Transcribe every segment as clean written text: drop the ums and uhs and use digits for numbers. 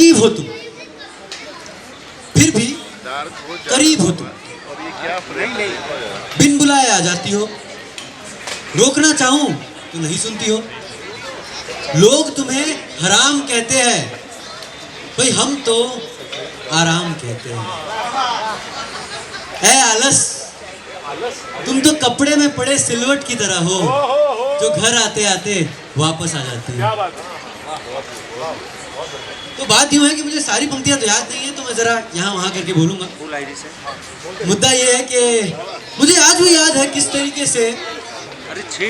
अजीब हो तुम, फिर भी करीब हो तुम। बिन बुलाए आ जाती हो, रोकना चाहूं तो नहीं सुनती हो। लोग तुम्हें हराम कहते हैं, भाई हम तो आराम कहते हैं। ऐ आलस, तुम तो कपड़े में पड़े सिलवट की तरह हो, जो घर आते आते वापस आ जाती है। तो बात यूं है कि मुझे सारी पंक्तियां तो याद नहीं है, तो मैं जरा यहाँ वहां करके बोलूंगा। मुद्दा ये है कि मुझे आज भी याद है किस तरीके से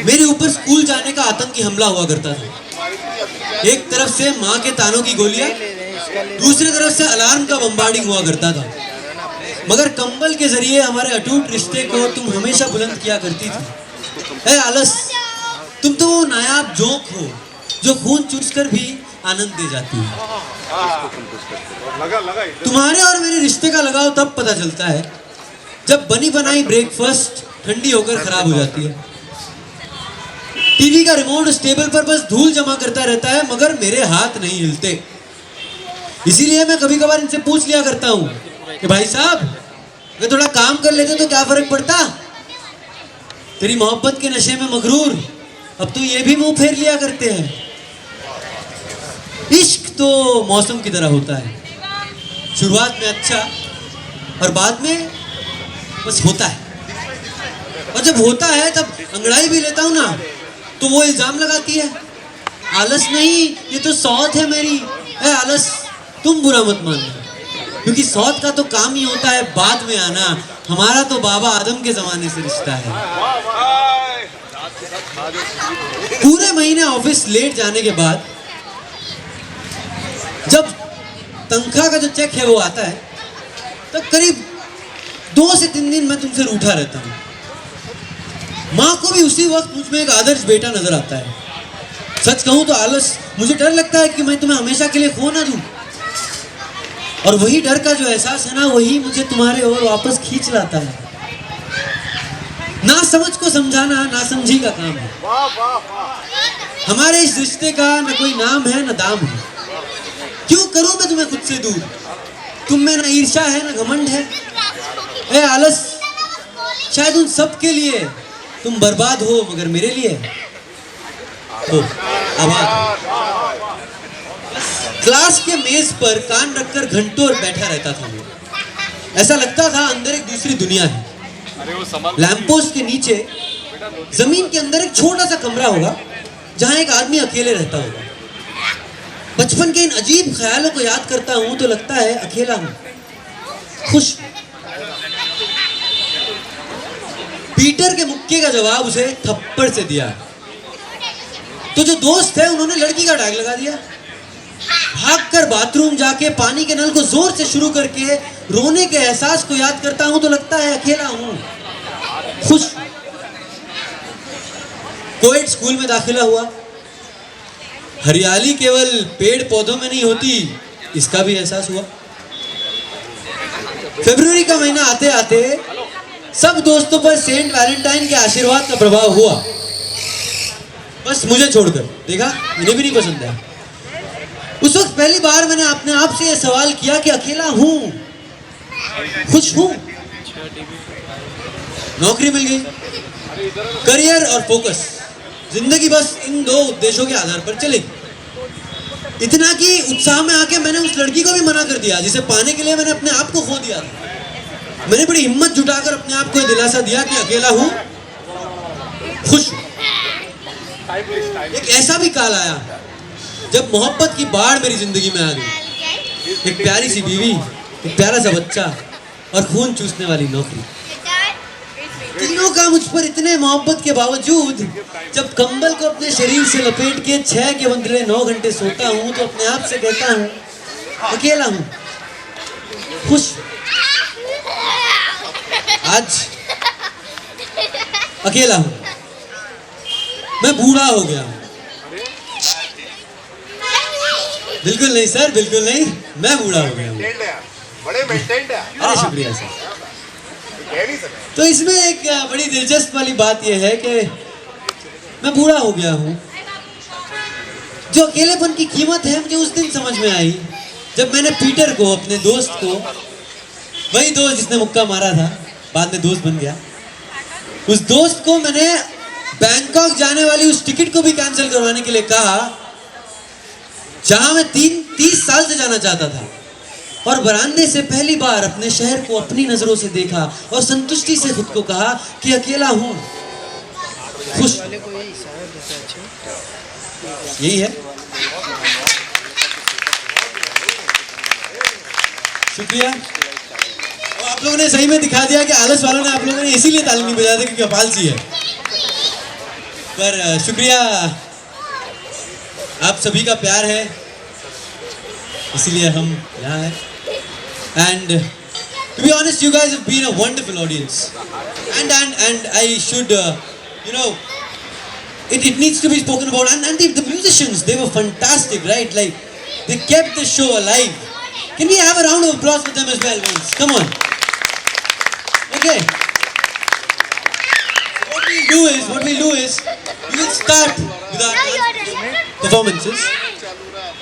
मेरे ऊपर स्कूल जाने का आतंकी हमला हुआ करता था। एक तरफ से माँ के तानों की गोलियां, दूसरी तरफ से अलार्म का बम्बार्डिंग हुआ करता था। मगर कंबल के जरिए हमारे अटूट रिश्ते को तुम हमेशा बुलंद किया करती थी। ऐ आलस, तुम तो वो नायाब जोक हो जो खून चूस कर भी आनंद दे जाती है। तुम्हारे और मेरे रिश्ते का लगाव तब पता चलता है जब बनी बनाई ब्रेकफास्ट ठंडी होकर खराब हो जाती है। टीवी का रिमोट उस टेबल पर बस धूल जमा करता रहता है, मगर मेरे हाथ नहीं हिलते। इसीलिए मैं कभी कभार इनसे पूछ लिया करता हूँ कि भाई साहब, अगर थोड़ा काम कर लेते तो क्या फर्क पड़ता? तेरी मोहब्बत के नशे में मगरूर अब तो ये भी मुंह फेर लिया करते हैं। इश्क तो मौसम की तरह होता है, शुरुआत में अच्छा और बाद में बस होता है। और जब होता है तब अंगड़ाई भी लेता हूँ ना, तो वो इल्जाम लगाती है, आलस नहीं ये तो सौत है मेरी। है आलस, तुम बुरा मत मानना, क्योंकि सौत का तो काम ही होता है बाद में आना। हमारा तो बाबा आदम के जमाने से रिश्ता है। पूरे महीने ऑफिस लेट जाने के बाद जब तनख्वाह का जो चेक है वो आता है, तब करीब 2 से 3 दिन मैं तुमसे रूठा रहता हूँ। माँ को भी उसी वक्त मुझ में एक आदर्श बेटा नजर आता है। सच कहूँ तो आलस, मुझे डर लगता है कि मैं तुम्हें हमेशा के लिए खो ना दूं। और वही डर का जो एहसास है ना, वही मुझे तुम्हारे ओर वापस खींच लाता है। ना समझ को समझाना ना समझी का काम है। हमारे इस रिश्ते का न कोई नाम है न दाम है। क्यों करूं मैं तुम्हें खुद से दूर? तुम में न ईर्ष्या है न घमंड है। ए आलस, शायद उन सब के लिए तुम बर्बाद हो, मगर मेरे लिए हो आबाद। क्लास के मेज पर कान रखकर घंटों बैठा रहता था मैं। ऐसा लगता था अंदर एक दूसरी दुनिया है। लैंपपोस्ट के नीचे जमीन के अंदर एक छोटा सा कमरा होगा जहां एक आदमी अकेले रहता होगा। बचपन के इन अजीब ख्यालों को याद करता हूं तो लगता है अकेला हूं, खुश। पीटर के मुक्के का जवाब उसे थप्पड़ से दिया, तो जो दोस्त है उन्होंने लड़की का टैग लगा दिया। भागकर बाथरूम जाके पानी के नल को जोर से शुरू करके रोने के एहसास को याद करता हूं तो लगता है अकेला हूं, खुश। कोएड स्कूल में दाखिला हुआ। हरियाली केवल पेड़ पौधों में नहीं होती, इसका भी एहसास हुआ। फरवरी का महीना आते आते सब दोस्तों पर सेंट वैलेंटाइन के आशीर्वाद का प्रभाव हुआ, बस मुझे छोड़कर। देखा, मुझे भी नहीं पसंद है। उस वक्त पहली बार मैंने अपने आप से यह सवाल किया कि अकेला हूं, खुश हूं। नौकरी मिल गई, करियर और फोकस, जिंदगी बस इन 2 उद्देश्यों के आधार पर चलेगी। इतना कि उत्साह में आके मैंने उस लड़की को भी मना कर दिया जिसे पाने के लिए मैंने अपने आप को खो दिया था। मैंने बड़ी हिम्मत जुटाकर अपने आप को दिलासा दिया कि अकेला हूं, खुश हूं। एक ऐसा भी काल आया जब मोहब्बत की बाढ़ मेरी जिंदगी में आ गई। एक प्यारी सी बीवी, एक प्यारा सा बच्चा और खून चूसने वाली नौकरी। तीनों का मुझ पर इतने मोहब्बत के बावजूद जब कंबल को अपने शरीर से लपेट के 6 के बदले 9 घंटे सोता हूं तो अपने आप से कहता हूं अकेला हूं, खुश। आज अकेला हूं, मैं बूढ़ा हो गया हूं। बिल्कुल नहीं सर, बिल्कुल नहीं, मैं बूढ़ा हो गया हूं। अरे शुक्रिया सर। तो इसमें एक बड़ी दिलचस्प वाली बात यह है कि मैं बूढ़ा हो गया हूं। जो अकेलेपन की कीमत है मुझे उस दिन समझ में आई जब मैंने पीटर को, अपने दोस्त को, वही दोस्त जिसने मुक्का मारा था, बाद में दोस्त बन गया, उस दोस्त को मैंने बैंकॉक जाने वाली उस टिकट को भी कैंसिल करवाने के लिए कहा, जहां मैं 30 साल से जाना चाहता था, और बरामदे से पहली बार अपने शहर को अपनी नजरों से देखा और संतुष्टि से खुद को कहा कि अकेला हूं, खुश। यही है। शुक्रिया। और आप लोगों ने सही में दिखा दिया कि आलस वालों ने, आप लोगों ने इसीलिए ताली नहीं बजा दी क्योंकि अपाल सी है। पर शुक्रिया, आप सभी का प्यार है, इसीलिए हम यहाँ हैं। And to be honest, you guys have been a wonderful audience, and I should, it needs to be spoken about. And the musicians, they were fantastic, right? Like, they kept the show alive. Can we have a round of applause for them as well once? Come on. Okay. What we'll do is, we will start with our performances.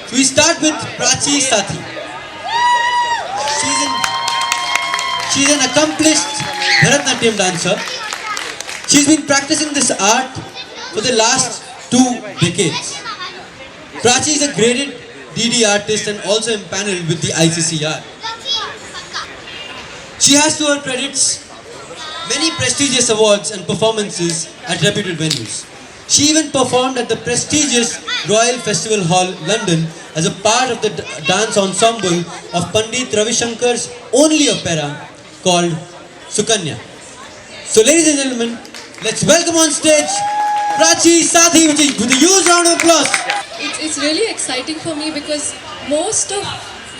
So we start with Prachi Sathi. She's an accomplished Bharatanatyam dancer. She's been practicing this art for the last 2 decades. Prachi is a graded DD artist and also empaneled with the ICCR. She has to her credits many prestigious awards and performances at reputed venues. She even performed at the prestigious Royal Festival Hall, London, as a part of the dance ensemble of Pandit Ravi Shankar's only opera called Sukanya. So ladies and gentlemen, let's welcome on stage Prachi Sathi with a huge round of applause. It's really exciting for me because most of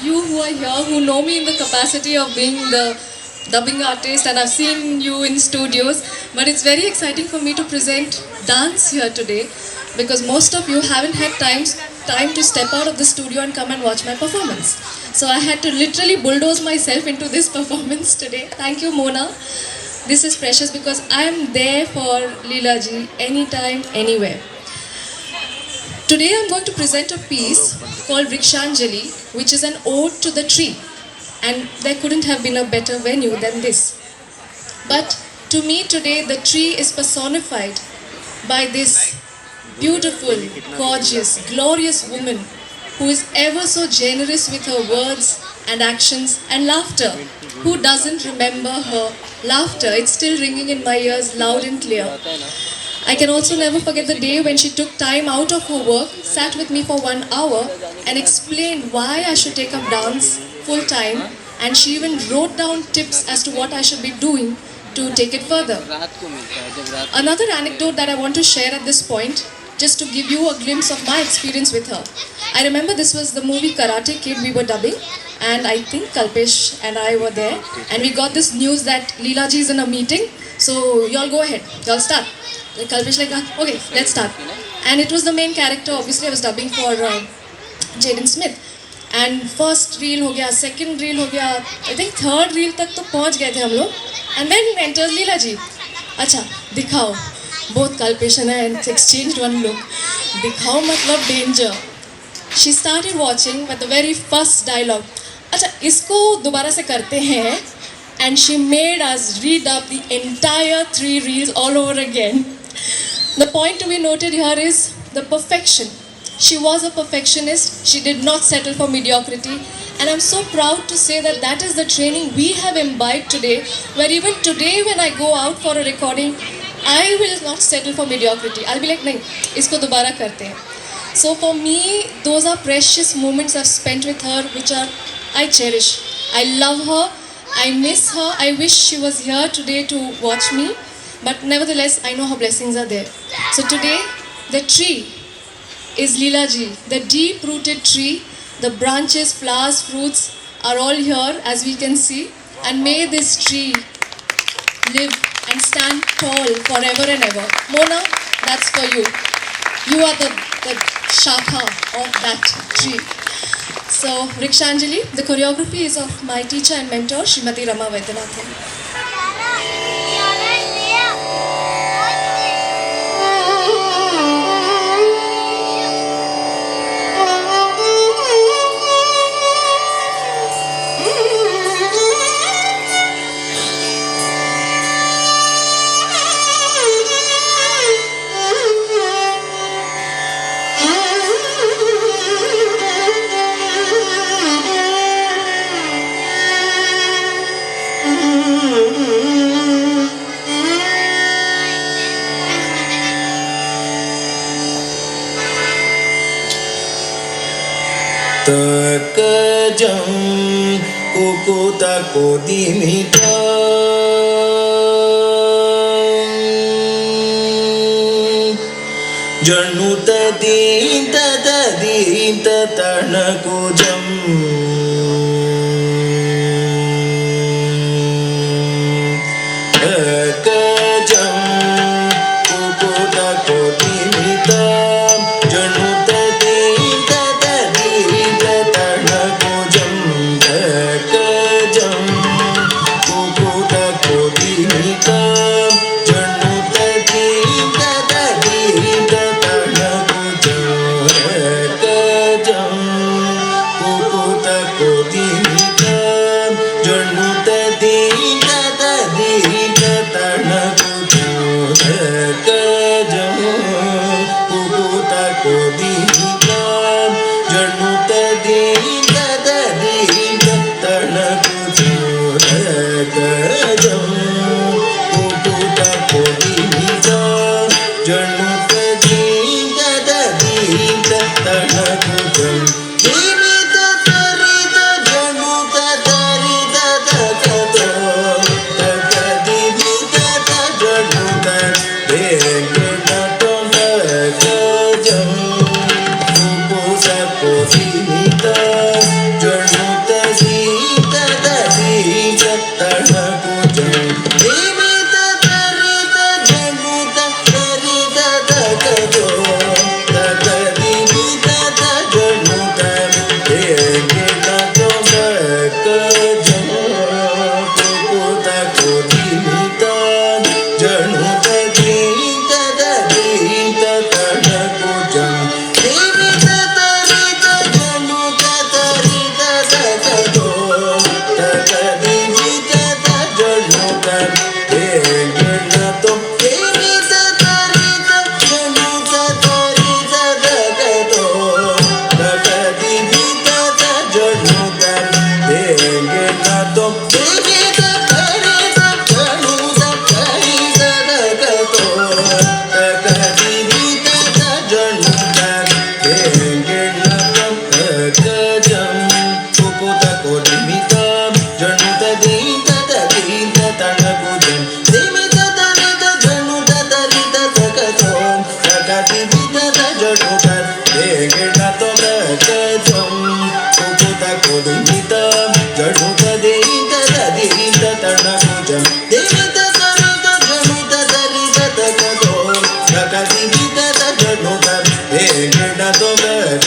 you who are here, who know me in the capacity of being the dubbing artist, and I've seen you in studios, but it's very exciting for me to present dance here today because most of you haven't had time to step out of the studio and come and watch my performance. So I had to literally bulldoze myself into this performance today. Thank you, Mona. This is precious because I am there for Leela ji anytime, anywhere. Today I'm going to present a piece called Vrikshanjali, which is an ode to the tree. And there couldn't have been a better venue than this. But to me today, the tree is personified by this beautiful, gorgeous, glorious woman who is ever so generous with her words and actions and laughter. Who doesn't remember her laughter? It's still ringing in my ears loud and clear. I can also never forget the day when she took time out of her work, sat with me for 1 hour and explained why I should take up dance full time, and she even wrote down tips as to what I should be doing to take it further. Another anecdote that I want to share at this point, just to give you a glimpse of my experience with her. I remember this was the movie Karate Kid we were dubbing, and I think Kalpesh and I were there, and we got this news that Leela ji is in a meeting, so y'all go ahead, y'all start. Kalpesh like, okay, let's start. And it was the main character, obviously I was dubbing for Jaden Smith. And first reel हो गया, second reel हो गया, I think third reel तक तो पहुंच गए थे हम लोग. And then enters Leela ji. अच्छा दिखाओ, both Kalpesh and I exchanged one look. दिखाओ मतलब danger. She started watching with the very first dialogue. अच्छा इसको दोबारा से करते हैं. And she made us read up the entire 3 reels all over again. The point to be noted here is the perfection. She was a perfectionist. She did not settle for mediocrity. And I'm so proud to say that that is the training we have imbibed today, where even today when I go out for a recording, I will not settle for mediocrity. I'll be like, nahin, isko dobara karte hain. So for me, those are precious moments I've spent with her, which I cherish. I love her. I miss her. I wish she was here today to watch me. But nevertheless, I know her blessings are there. So today, the tree is Leela ji, the deep-rooted tree. The branches, flowers, fruits are all here as we can see. And may this tree live and stand tall forever and ever. Mona, that's for you. You are the shakha of that tree. So, Vrikshanjali, the choreography is of my teacher and mentor, Srimati Rama Vaidyanathan. कुकुता कोदिमिता जनुत दीन तणकुजम कजम कुकुता कोदिमिता जनुत दीन तणकुजम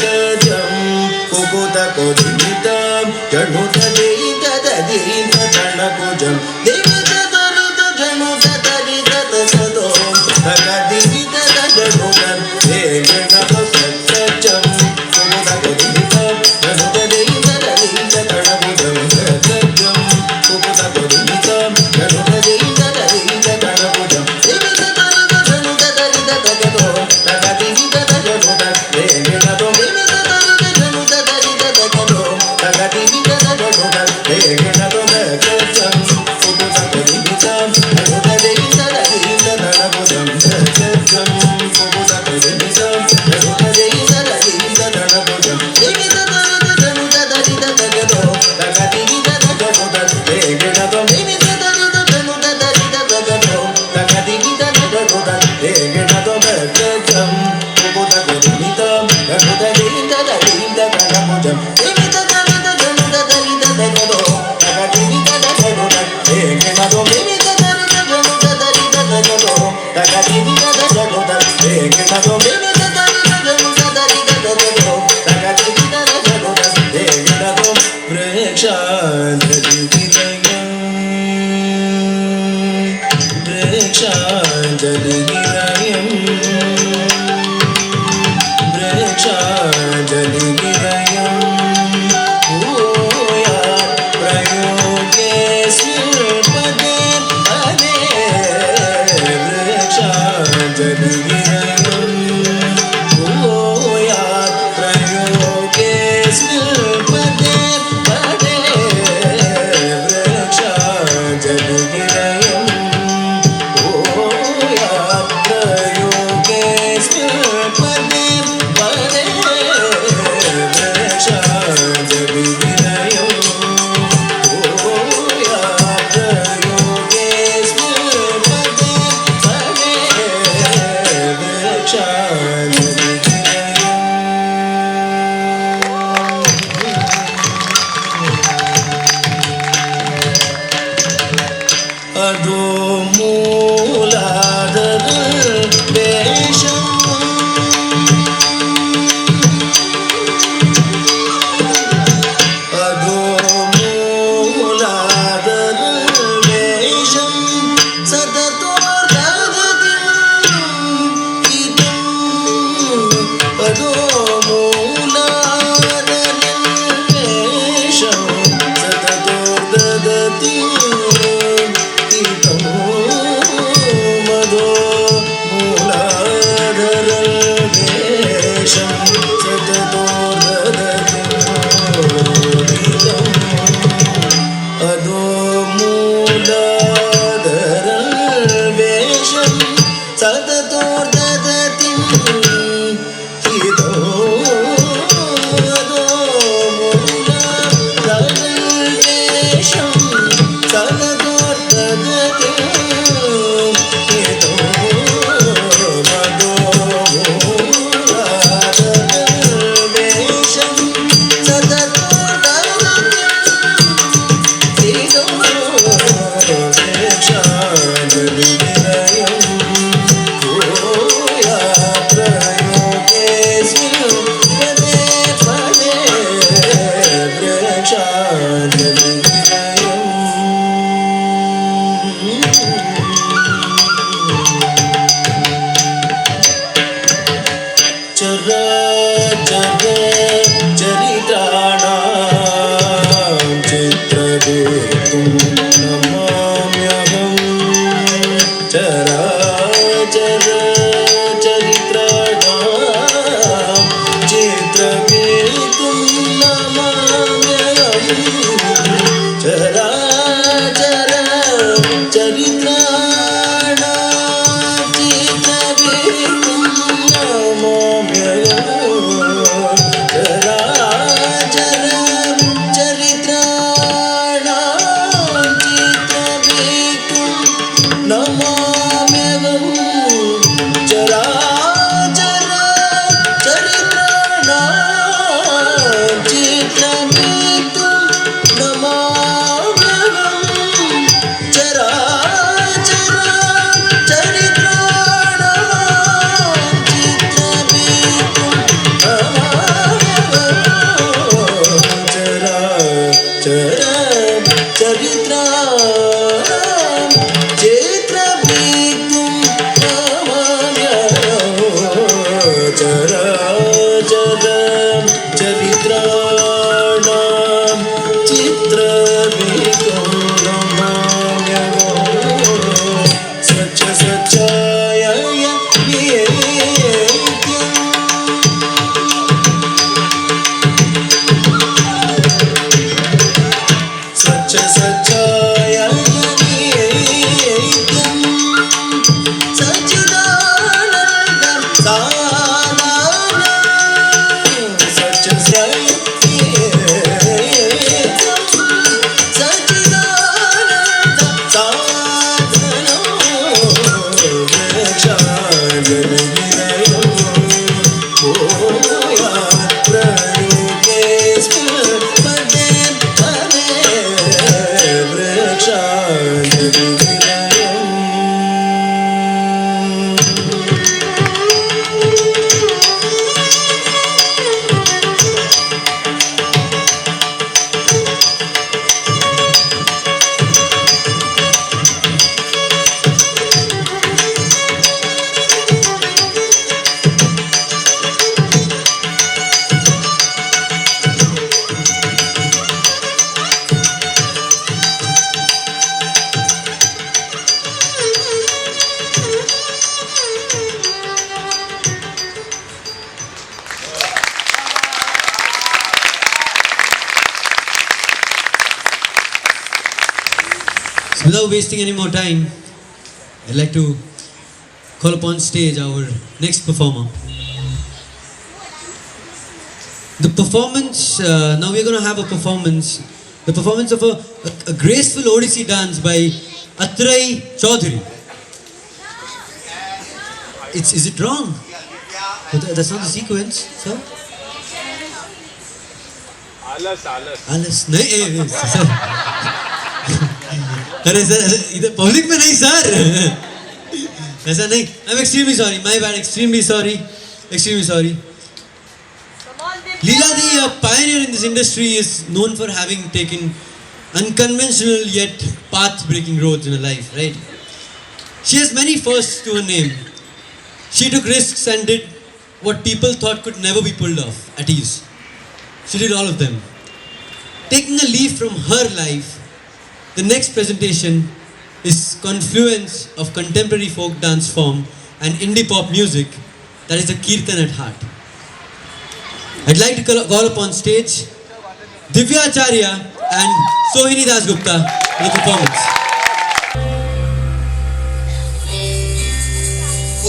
कजम कुकुता कोदिमिता जनुत दीन अधो मूलाधर वेशम् अधो मूलाधर वेशम् सततोर्दधतिम् इदम् अधो Without wasting any more time, I'd like to call upon stage our next performer. The performance, now we're going to have a performance, the performance of a graceful Odissi dance by Atray Chaudhary. Is it wrong? That's not the sequence, sir? आलस आलस Alas, no, sir. अरे sir इधर public में नहीं sir ऐसा नहीं I am extremely sorry my bad extremely sorry Leela Di, a pioneer in this industry, is known for having taken unconventional yet path-breaking roads in her life, right? She has many firsts to her name. She took risks and did what people thought could never be pulled off at ease. She did all of them. Taking a leaf from her life, the next presentation is confluence of contemporary folk dance form and indie pop music that is a kirtan at heart. I'd like to call upon stage Divya Acharya and Sohini Dasgupta for the performance.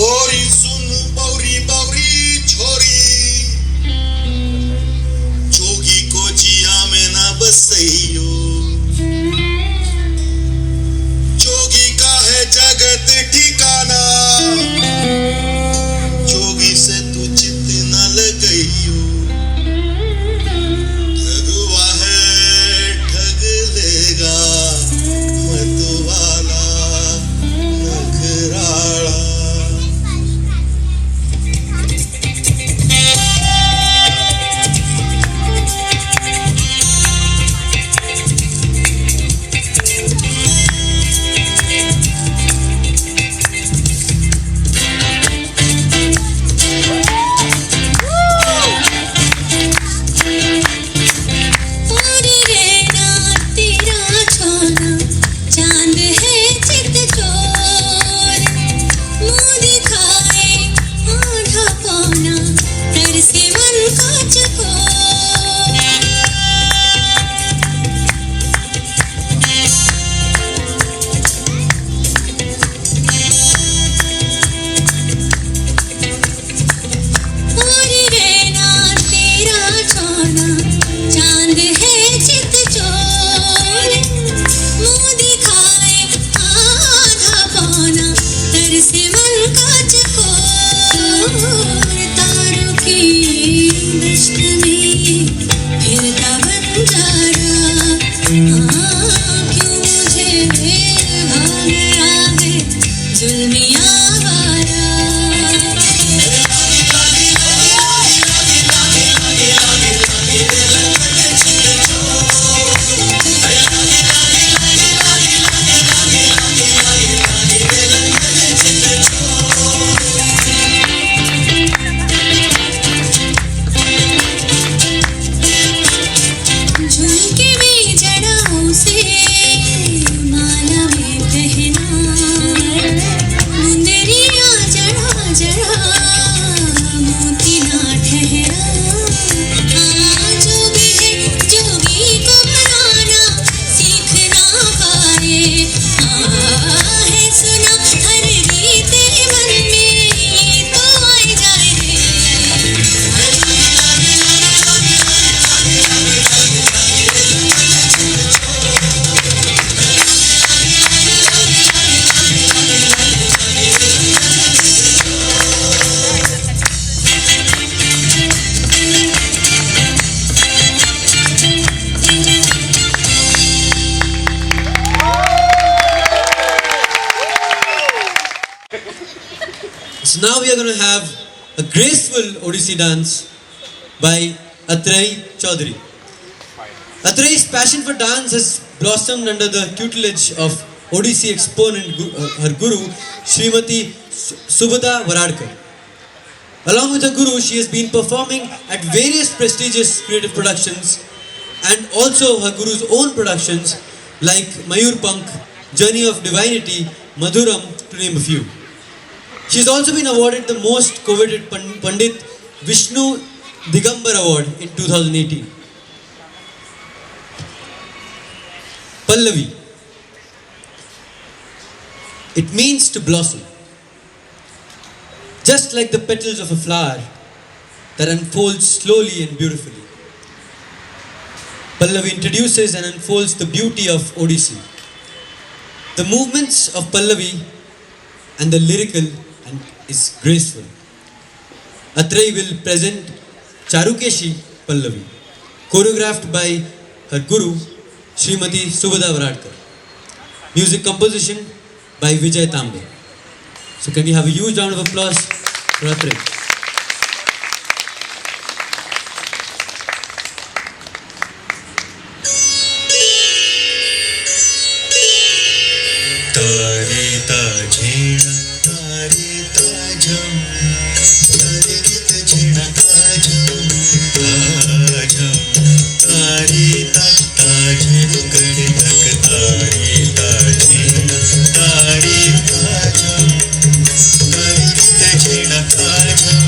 ओरी सुन बौरी बौरी छोरी जोगी को जिया में ना बसइयो जोगी का है जगत ठिकाना जोगी से तू चित न लगइयो ठगवा है ठग लेगा मतवाला नखराला So now we are going to have a graceful Odissi dance by Atrey Chaudhary. Atrey's passion for dance has blossomed under the tutelage of Odissi exponent, her guru, Srimati Subhada Varadkar. Along with her guru, she has been performing at various prestigious creative productions and also her guru's own productions like Mayur Pank, Journey of Divinity, Madhuram, to name a few. She has also been awarded the most coveted Pandit Vishnu Digambar Award in 2018. Pallavi. It means to blossom. Just like the petals of a flower that unfolds slowly and beautifully. Pallavi introduces and unfolds the beauty of Odissi. The movements of Pallavi and the lyrical and is graceful. Atrey will present Charukeshi Pallavi, choreographed by her guru, Srimati Subhada Varadkar. Music composition by Vijay Tambe. So can we have a huge round of applause for Atrik? तारे ताजेणा तारे ताजम तारे कित जेणा ताजम ताजम तारे ताजेण गडे तक तारे ताजेणा तारे ताजम तारे कित जेणा ताजम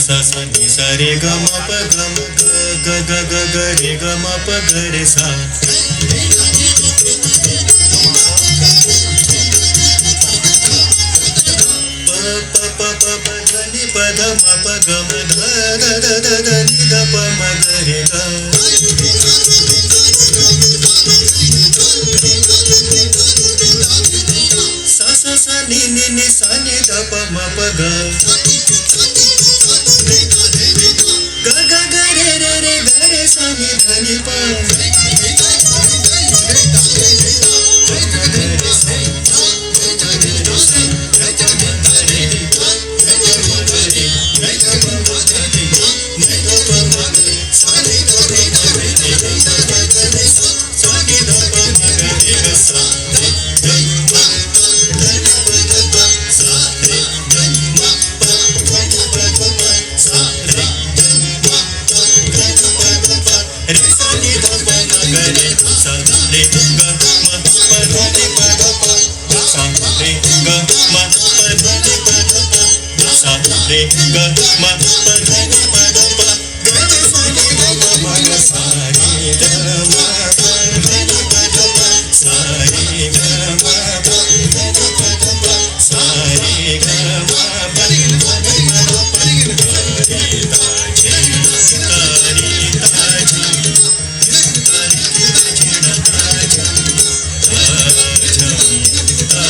सा सा नि सा रे ग म प ग म ग ग ग ग ग रे ग म प ग रे सा प प प प प ध नि प ध म प ग म ध ध ध ध ध नि ध प म ग रे ग सा सा सा नि नि नि सा नि ध प म प ग ग ग ग रे रे रे ग रे सा नि ध नि प रे ग म प ध नि प ध प ग रे सा नि ध प म ग सा रे ग म प ध नि प ध प सा रे ग म प ध नि प ध प सा रे ग म प ध नि प ध प रे ता झे तारी ता झे तारी झे ना ता झे तारी ता झे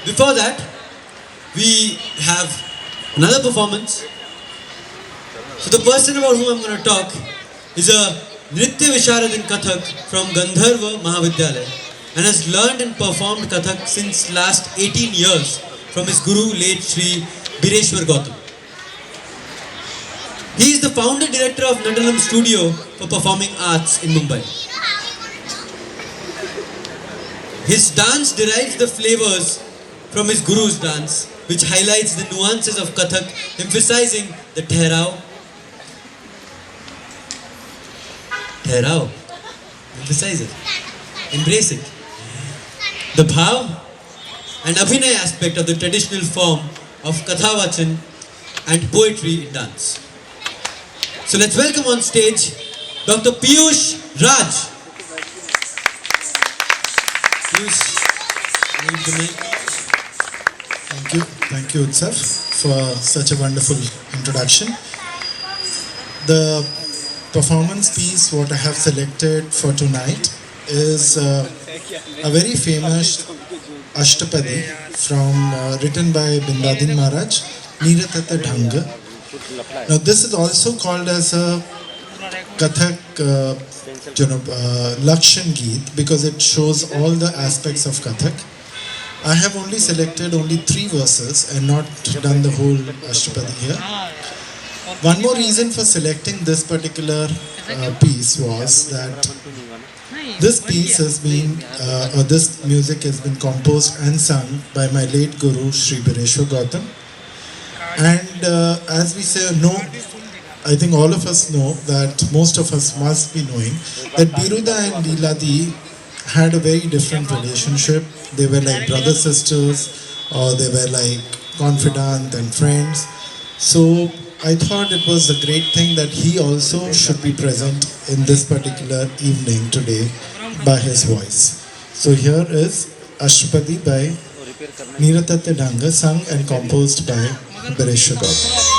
Before that, we have another performance. So the person about whom I'm going to talk is a Nritya Visharad in Kathak from Gandharva Mahavidyalaya and has learned and performed Kathak since last 18 years from his guru late Sri Bireshwar Gautam. He is the founder director of Nandalam Studio for Performing Arts in Mumbai. His dance derives the flavors from his guru's dance, which highlights the nuances of Kathak, emphasizing the Thehrao, emphasize it, embrace it, the Bhav and Abhinay aspect of the traditional form of Kathavachan and poetry in dance. So let's welcome on stage Dr. Piyush Raj. Piyush, leave the mic. Thank you, Utsav, for such a wonderful introduction. The performance piece what I have selected for tonight is a very famous Ashtapadi written by Bindadin Maharaj, Neerathata Dhanga. Now this is also called as a Kathak Lakshan Geet because it shows all the aspects of Kathak. I have only selected only 3 verses and not done the whole Ashtapadi here. One more reason for selecting this particular piece was that this piece has been, or this music has been composed and sung by my late guru Sri Bireshwar Gautam. And as we say, I think all of us know that most of us must be knowing that Biruda and Leeladi had a very different relationship. They were like brother sisters, or they were like confidant and friends. So I thought it was a great thing that he also should be present in this particular evening today by his voice. So here is Ashtapadi by Neerathata Dhanga, sung and composed by Bireshwar Gautam.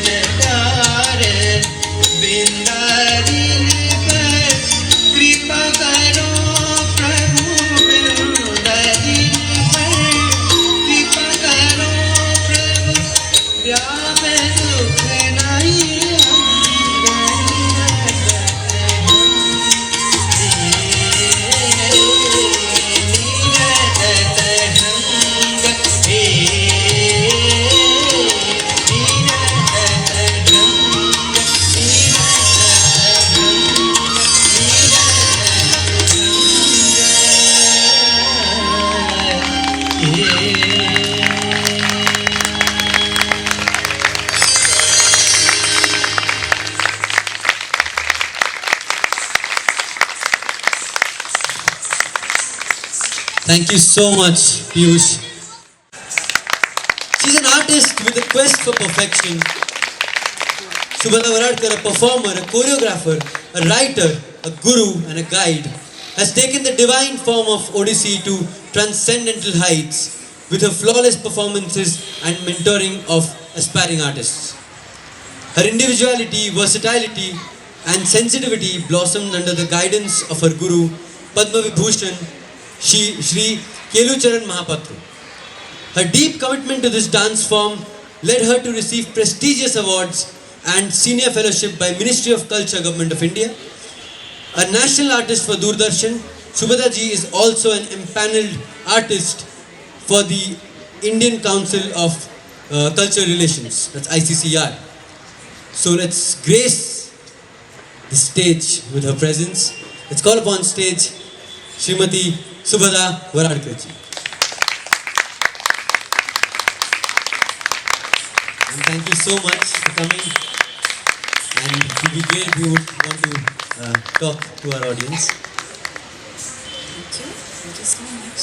Jatar बिंदारिन पर कृपा करो प्रभु बिंदारिन पर कृपा करो प्रभु व्याप दुख नहीं Thank you so much, Piyush. She's an artist with a quest for perfection. Subhadra Varadkar, a performer, a choreographer, a writer, a guru and a guide, has taken the divine form of Odissi to transcendental heights with her flawless performances and mentoring of aspiring artists. Her individuality, versatility and sensitivity blossomed under the guidance of her guru, Padma Vibhushan, Shri Kelucharan Mahapatra. Her deep commitment to this dance form led her to receive prestigious awards and senior fellowship by Ministry of Culture, Government of India. A national artist for Doordarshan, Subhadra ji is also an empaneled artist for the Indian Council of Cultural Relations, that's ICCR. So let's grace the stage with her presence. Let's call upon stage Srimati Subhadra Varadkar ji. And thank you so much for coming. And it would be great if you would want to talk to our audience. Thank you so much.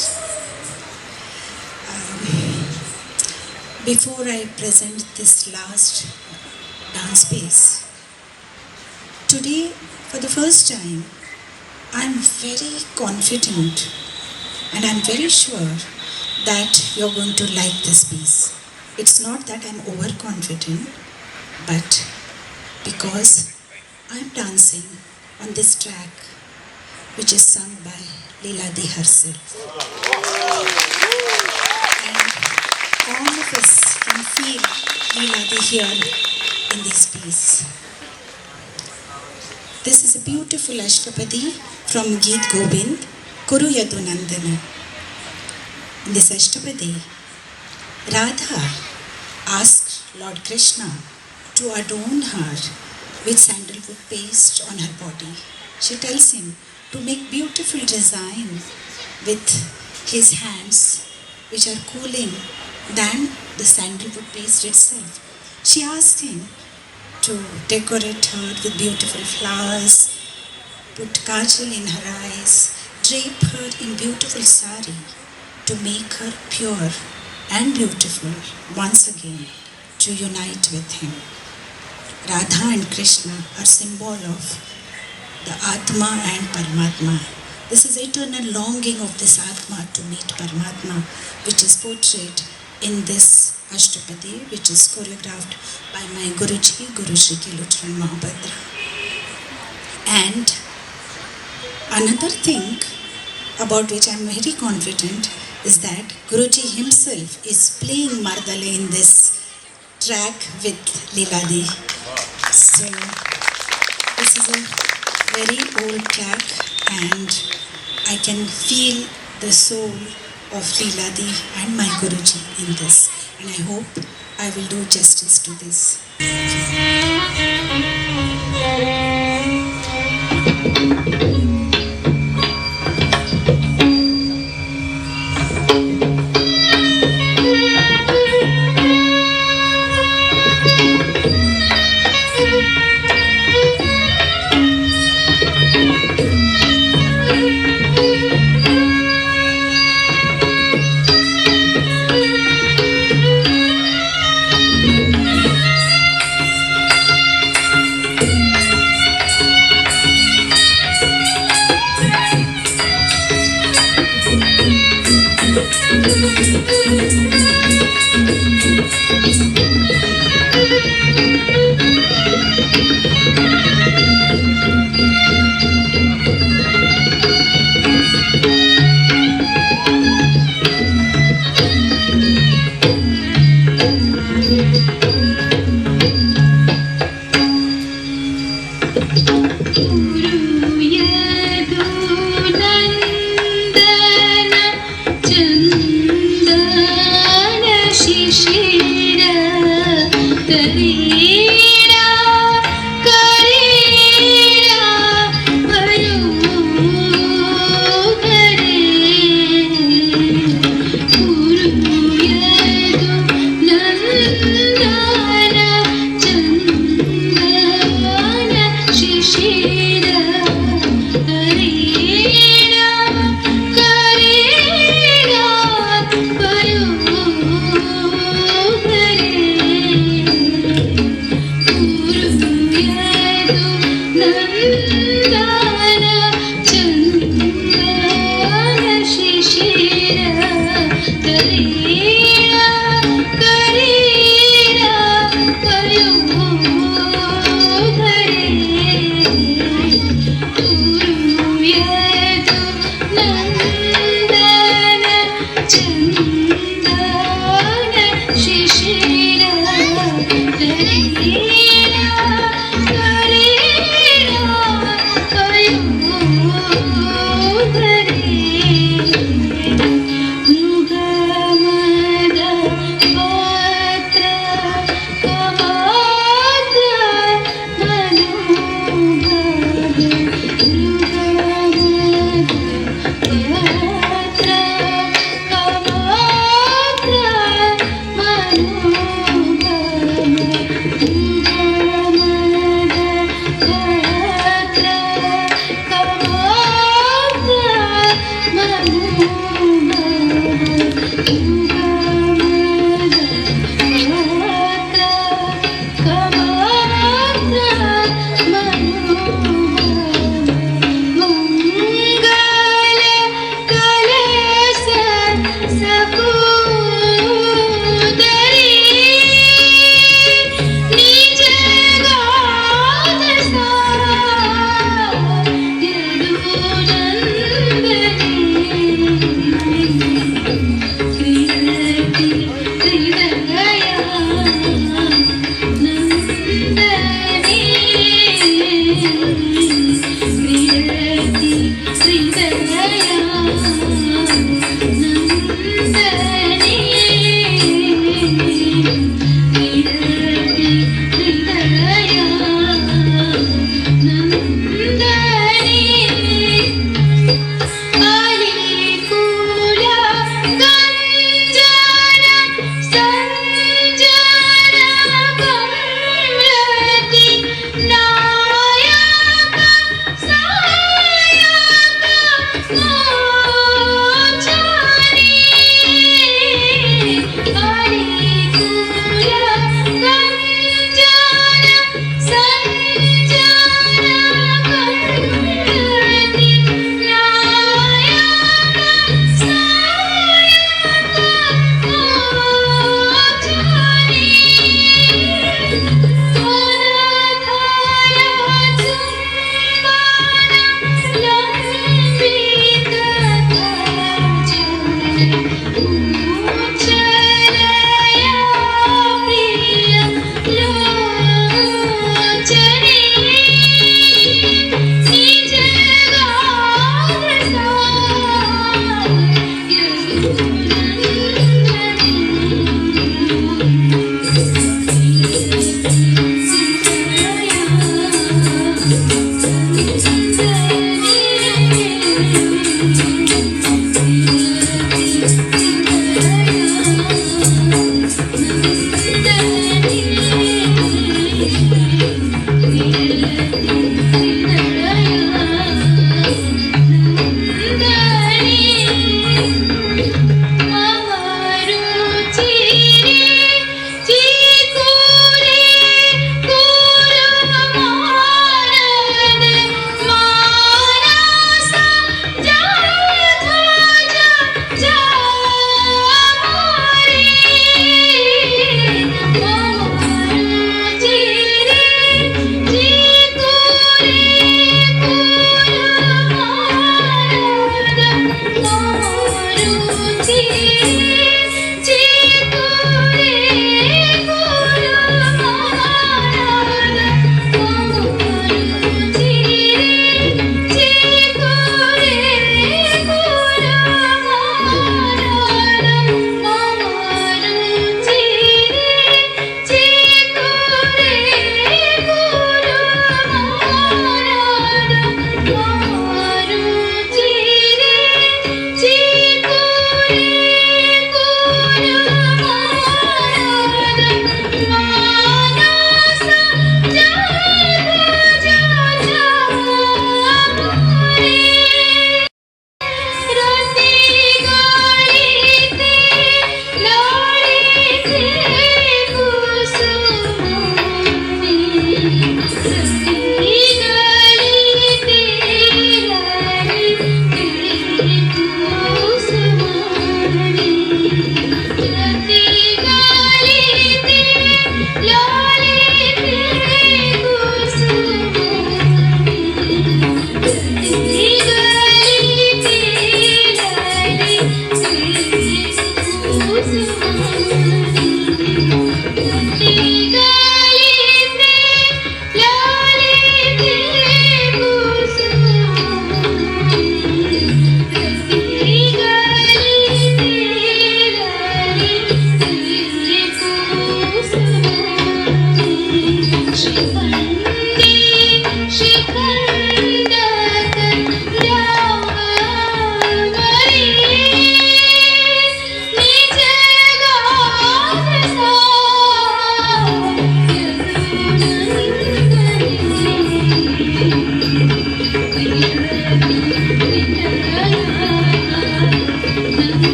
Before I present this last dance piece, today for the first time I'm very confident and I'm very sure that you're going to like this piece. It's not that I'm overconfident, but because I'm dancing on this track which is sung by Leeladi herself. And all of us can feel Leeladi here in this piece. This is a beautiful Ashtapadi from Geet Govind, Kuru Yadu Nandana. In this Ashtapadi, Radha asked Lord Krishna to adorn her with sandalwood paste on her body. She tells him to make beautiful design with his hands, which are cooling than the sandalwood paste itself. She asked him to decorate her with beautiful flowers, put kajal in her eyes, drape her in beautiful sari to make her pure and beautiful once again, to unite with him. Radha and Krishna are symbol of the Atma and Paramatma. This is eternal longing of this Atma to meet Paramatma, which is portrayed in this Ashtapadi, which is choreographed by my Guruji, Guru Shri Kelucharan Mahapatra. And another thing about which I am very confident is that Guruji himself is playing Mardale in this track with Leeladi. So this is a very old track and I can feel the soul of Leeladi and my Guruji in this, and I hope I will do justice to this.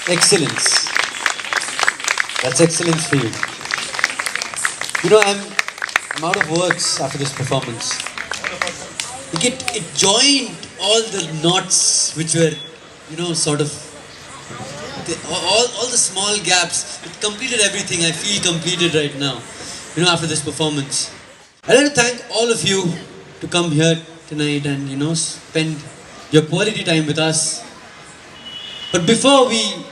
Excellence. That's excellence for you. You know, I'm out of words after this performance. It joined all the knots which were, you know, sort of all the small gaps. It completed everything. I feel completed right now, you know, after this performance. I'd like to thank all of you to come here tonight and, you know, spend your quality time with us. But before we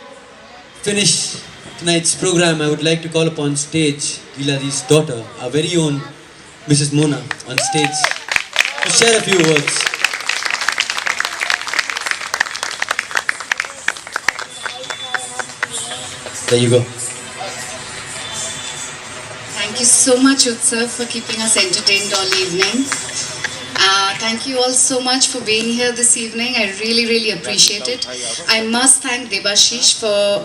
finish tonight's program, I would like to call upon stage Giladi's daughter, our very own Mrs. Mona, on stage to share a few words. There you go. Thank you so much, Utsav, for keeping us entertained all evening. Thank you all so much for being here this evening. I really, really appreciate it. I must thank Debashish for,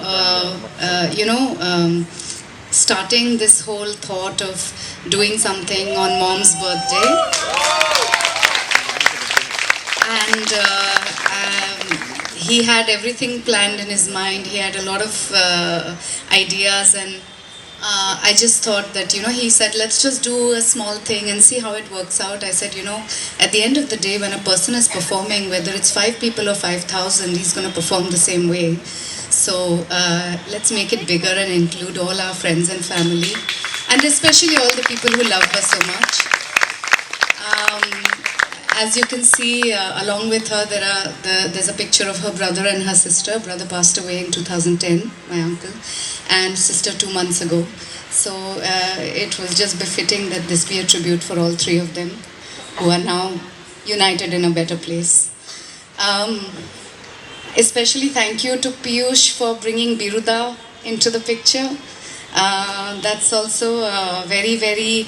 starting this whole thought of doing something on Mom's birthday. And he had everything planned in his mind. He had a lot of ideas, and I just thought that, you know, he said, let's just do a small thing and see how it works out. I said, you know, at the end of the day, when a person is performing, whether it's 5 people or 5,000, he's going to perform the same way. So let's make it bigger and include all our friends and family, and especially all the people who love us so much. As you can see, along with her, there's a picture of her brother and her sister. Brother passed away in 2010, my uncle, and sister 2 months ago. So it was just befitting that this be a tribute for all 3 of them. who are now united in a better place. Especially thank you to Piyush for bringing Biruda into the picture. That's also a very, very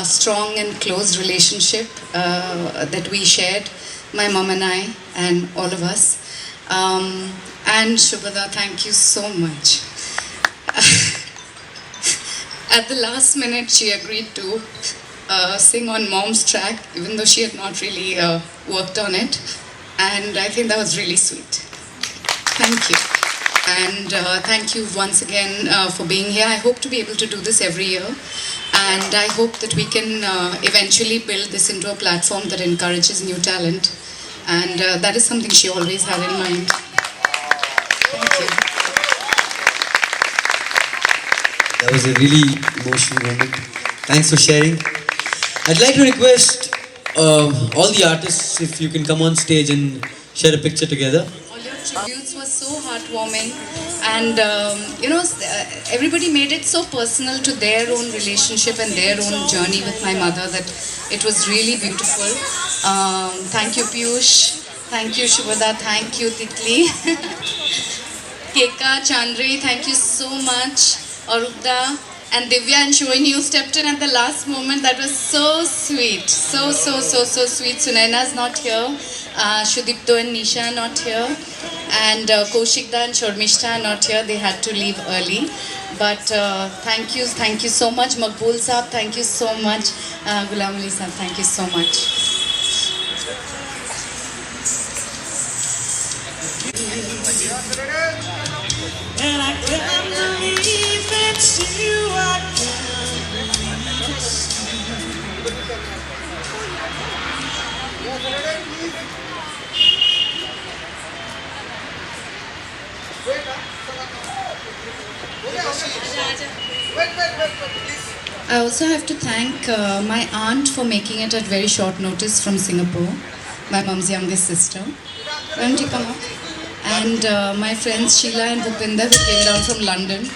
strong and close relationship that we shared, my mom and I, and all of us. And Shubhada, thank you so much. At the last minute, she agreed to sing on mom's track, even though she had not really worked on it. And I think that was really sweet. Thank you. And thank you once again for being here. I hope to be able to do this every year. And I hope that we can eventually build this into a platform that encourages new talent. And that is something she always had in mind. Thank you. That was a really emotional moment. Thanks for sharing. I'd like to request all the artists if you can come on stage and share a picture together. All your tributes were so heartwarming, and everybody made it so personal to their own relationship and their own journey with my mother that it was really beautiful. Thank you, Piyush. Thank you, Shubhada. Thank you, Titli. Keka, Chandri, thank you so much. Arupda and Divya and Shoini, you stepped in at the last moment. That was so sweet. So sweet. Sunaina's not here. Shudipto and Nisha are not here. And Kaushikda and Shormishta are not here. They had to leave early. But thank you so much. Maqbool Saab, thank you so much. Ghulam Ali Saab, thank you so much. And I can't believe it's you. I I also have to thank my aunt for making it at very short notice from Singapore, my mom's youngest sister. Why don't you come up? And my friends Sheila and Bhupinder who came down from London.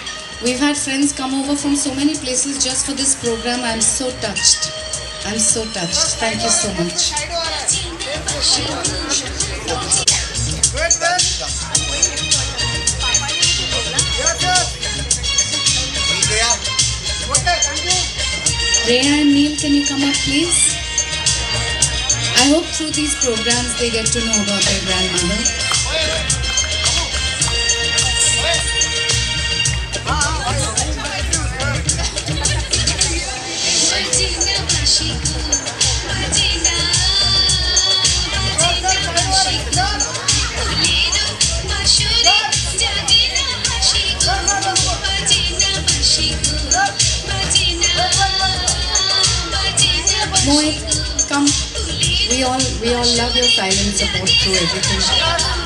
We've had friends come over from so many places just for this program. I'm so touched. I'm so touched. Thank you so much. Rhea and Neil, can you come up please? I hope through these programs they get to know about their grandmother. Mohit, come. We all love your silent support through everything.